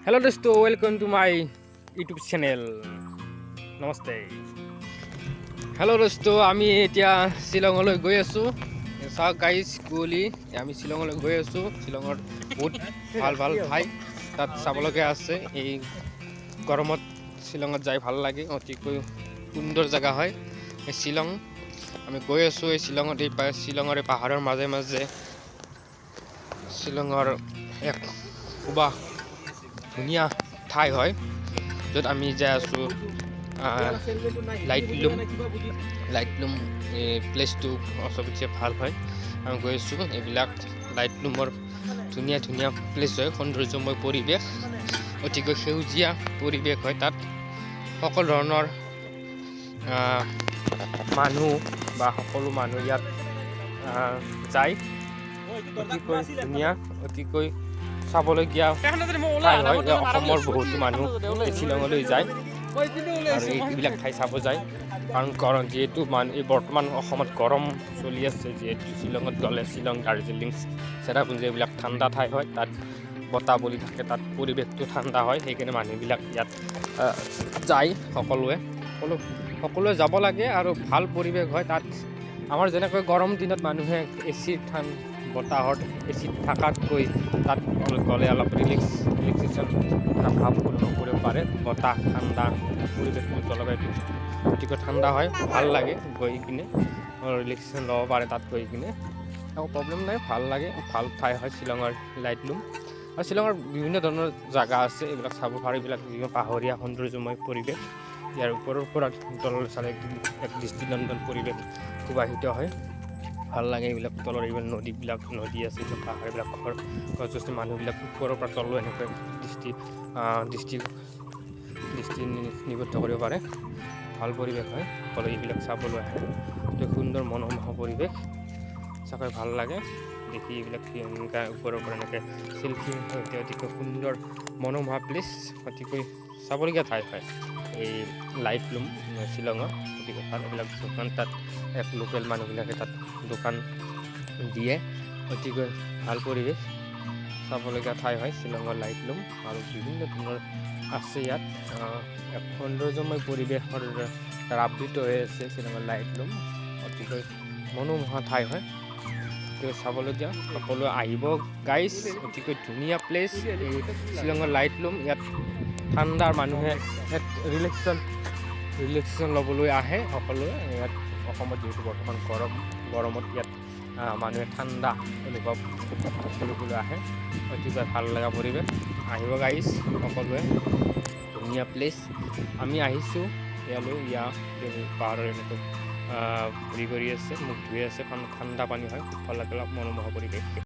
Hello dosto, welcome to my YouTube channel. Namaste. Hello dosto, আমি এতিয়া শিলঙলৈ গৈ আছো। চাওক গাইস কুলি আমি শিলঙলৈ গৈ আছো। শিলঙৰ বহুত ভাল ভাল ঠাই তাত চাবলগীয়া আছে। এই গৰমত শিলঙত যাই ভাল লাগে, অতিকৈ সুন্দৰ জায়গা হয় এই শিলং। আমি গৈ আছো এই শিলঙত, এই শিলঙৰ পাহাৰৰ মাজে মাজে শিলঙৰ এক খুবা ধুনীয়া ঠাই হয় য'ত আমি যাই আছো। লাইটলুম প্লেচটো চবতছে ভাল হয়। আমি গৈ আছো এইবিলাক লাইটলুমৰ ধুনীয়া ধুনীয়া প্লেচ হয়, সৌন্দৰ্যময় পৰিৱেশ, অতিকৈ সেউজীয়া পৰিৱেশ হয়। তাত সকলো ধৰণৰ মানুহ বা সকলো মানুহ ইয়াত যায়। অতিকৈ ধুনীয়া, অতিকৈ চাবলগীয়া ঠাই হয়। অসমৰ বহুতো মানুহ শিলঙলৈ যায় আৰু এইবিলাক ঠাই চাব যায়, কাৰণ যিহেতু এই বৰ্তমান অসমত গৰম চলি আছে। যিহেতু শিলঙত গ'লে শিলং, দাৰ্জিলিং, চেৰাপুঞ্জী এইবিলাক ঠাণ্ডা ঠাই হয়, তাত বতাহ বলি থাকে, তাত পৰিৱেশটো ঠাণ্ডা হয়। সেইকাৰণে মানুহবিলাক ইয়াত যায়। সকলোৱে যাব লাগে আৰু ভাল পৰিৱেশ হয় তাত। আমাৰ যেনেকৈ গৰম দিনত মানুহে এচিৰ বতাহত এচিত থকাতকৈ তাত গ'লে অলপ ৰিলেক্সেশ্যন ভাৱ অনুভৱ কৰিব পাৰে। বতাহ ঠাণ্ডা পৰিৱেশটো, জলবায়ুটো অতিকৈ ঠাণ্ডা হয়, ভাল লাগে গৈ কিনে, ৰিলেক্সেশ্যন ল'ব পাৰে তাত গৈ কিনে, একো প্ৰব্লেম নাই, ভাল লাগে। ভাল ঠাই হয় শিলঙৰ লাইটলুম। আৰু শিলঙৰ বিভিন্ন ধৰণৰ জাগা আছে, এইবিলাক চাব পাৰে। এইবিলাক যিবোৰ পাহাৰীয়া সৌন্দৰ্যময় পৰিৱেশ, ইয়াৰ ওপৰৰ পৰা তললৈ চালে এক দৃষ্টিনন্দন পৰিৱেশ সুবাহিত হয়, ভাল লাগে। এইবিলাক তলৰ এইবিলাক নদী আছে, পাহাৰবিলাক, গছ গছনি, মানুহবিলাক ওপৰৰ পৰা তললৈ এনেকৈ দৃষ্টি নিবদ্ধ কৰিব পাৰে। ভাল পৰিৱেশ হয়, সকলোৱে এইবিলাক চাবলৈ আহে। অতি সুন্দৰ মনোমোহা পৰিৱেশ, চাকৈ ভাল লাগে দেখি। এইবিলাক ওপৰৰ পৰা এনেকৈ চেলফি সৈতে অতিকৈ সুন্দৰ মনোমোহা প্লেচ, অতিকৈ চাবলগীয়া ঠাই হয় এই লাইটলুম শিলঙৰ। অতিকৈ ভাল। এইবিলাক দোকান, তাত এক লোকেল মানুহবিলাকে তাত দোকান দিয়ে। অতিকৈ ভাল পৰিৱেশ, চাবলগীয়া ঠাই হয় শিলঙৰ লাইটলুম। আৰু বিভিন্ন ধৰণৰ আছে ইয়াত এক সৌন্দৰ্যময় পৰিৱেশৰ দ্বাৰা আবৃত হৈ আছে শিলঙৰ লাইটলুম। অতিকৈ মনোমোহা ঠাই হয়, অতিকৈ চাবলগীয়া। সকলোৱে আহিব গাইজ, অতিকৈ ধুনীয়া প্লেচ এই শিলঙৰ লাইটলুম। ইয়াত ঠাণ্ডাৰ মানুহে এক ৰিলেক্সেশ্যন ল'বলৈ আহে সকলোৱে। ইয়াত অসমত যিহেতু বৰ্তমান গৰমত ইয়াত মানুহে ঠাণ্ডা অনুভৱ কৰিবলৈ আহে। অতিকৈ ভাল লগা পৰিৱেশ, আহিব গাইজ সকলোৱে। ধুনীয়া প্লেচ। আমি আহিছোঁ ইয়ালৈ, পাহাৰৰ এনেকৈ ঘূৰি আছে, মুখ ধুই আছে, ঠাণ্ডা পানী হয়, খুব ভাল লাগে, মনোমোহা পৰিৱেশ।